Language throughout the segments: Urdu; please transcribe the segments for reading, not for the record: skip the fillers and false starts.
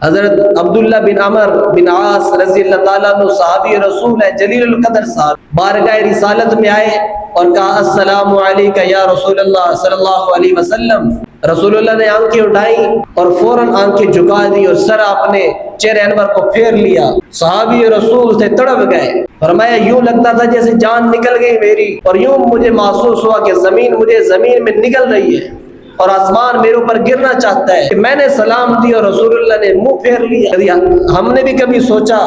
حضرت عبداللہ بن عمر بن عاص رضی اللہ تعالیٰ عنہ صحابی رسول ہے، جلیل القدر صاحب، بارگاہ رسالت میں آئے اور کہا السلام علیکہ یا رسول اللہ صلی اللہ علیہ وسلم۔ رسول اللہ نے آنکھیں اٹھائیں اور فوراً آنکھیں جھکا دی اور سر اپنے چہرے انور کو پھیر لیا۔ صحابی رسول سے تڑپ گئے، فرمایا یوں لگتا تھا جیسے جان نکل گئی میری، اور یوں مجھے محسوس ہوا کہ مجھے زمین میں نگل رہی ہے اور آسمان میرے اوپر گرنا چاہتا ہے۔ کہ میں نے سلام دی اور رسول اللہ نے منہ پھیر لیا۔ ہم نے بھی کبھی سوچا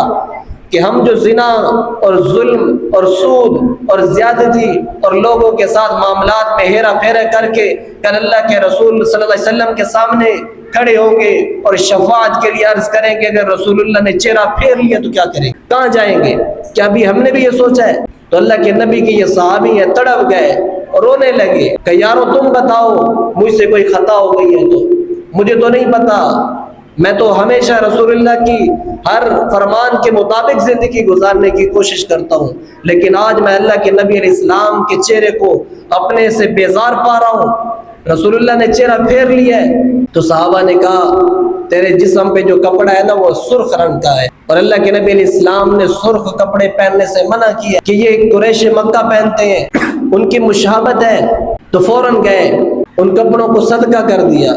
کہ ہم جو زنا اور ظلم اور سود اور زیادتی اور لوگوں کے ساتھ معاملات میں ہیرا پھیرا کر کے کل اللہ کے رسول صلی اللہ علیہ وسلم کے سامنے کھڑے ہوں گے اور شفاعت کے لیے عرض کریں گے اگر رسول اللہ نے چہرہ پھیر لیا تو کیا کریں، کہاں جائیں گے؟ کیا ابھی ہم نے بھی یہ سوچا ہے؟ تو اللہ کے نبی کی یہ صحابی ہے تڑپ گئے اور رونے لگے کہ یارو تم بتاؤ مجھ سے کوئی خطا ہو گئی ہے تو مجھے تو نہیں پتا، میں تو ہمیشہ رسول اللہ کی ہر فرمان کے مطابق زندگی گزارنے کی کوشش کرتا ہوں، لیکن آج میں اللہ کے نبی علیہ السلام کے چہرے کو اپنے سے بیزار پا رہا ہوں، رسول اللہ نے چہرہ پھیر لیا ہے۔ تو صحابہ نے کہا تیرے جسم پہ جو کپڑا ہے نا وہ سرخ رنگ کا ہے، اور اللہ کے نبی علیہ السلام نے سرخ کپڑے پہننے سے منع کیا کہ یہ قریش مکہ پہنتے ہیں، ان کی مشابہت ہے۔ تو فوراً گئے ان کپڑوں کو صدقہ کر دیا،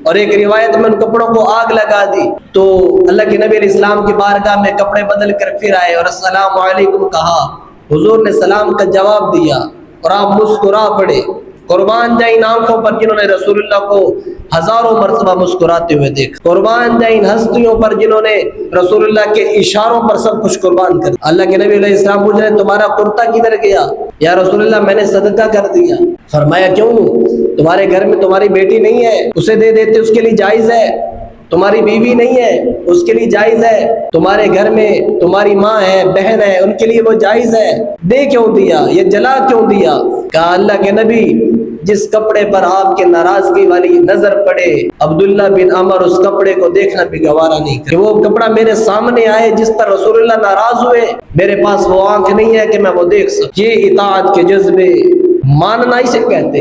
اور ایک روایت میں ان کپڑوں کو آگ لگا دی۔ تو اللہ کے نبی علیہ السلام کی بارگاہ میں کپڑے بدل کر پھر آئے اور السلام علیکم کہا، حضور نے سلام کا جواب دیا اور آپ مسکرا پڑے۔ قربان جائیں ان آنکھوں پر جنہوں نے رسول اللہ کو ہزاروں مرتبہ مسکراتے ہوئے دیکھا، قربان جائیں ان ہستیوں پر جنہوں نے رسول اللہ کے اشاروں پر سب کچھ قربان کر دیا۔ اللہ کے نبی علیہ السلام پوچھ رہے تمہارا کرتا کدھر گیا؟ یا رسول اللہ میں نے صدقہ کر دیا۔ فرمایا کیوں؟ تمہارے گھر میں تمہاری بیٹی نہیں ہے، اسے دے دیتے اس کے لیے جائز ہے۔ تمہاری بیوی نہیں ہے، اس کے لیے جائز ہے۔ تمہارے گھر میں تمہاری ماں ہے، بہن ہے، ان کے لیے وہ جائز ہے، دے کیوں دیا؟ یہ جلا کیوں دیا؟ کہا اللہ کے نبی جس کپڑے پر آپ کے ناراضگی والی نظر پڑے عبداللہ بن عمر اس کپڑے کو دیکھنا بھی گوارا نہیں کرے۔ وہ کپڑا میرے سامنے آئے جس پر رسول اللہ ناراض ہوئے، میرے پاس وہ آنکھ نہیں ہے کہ میں وہ دیکھ سکوں۔ یہ اطاعت کے جذبے ماننا اسے کہتے ہیں۔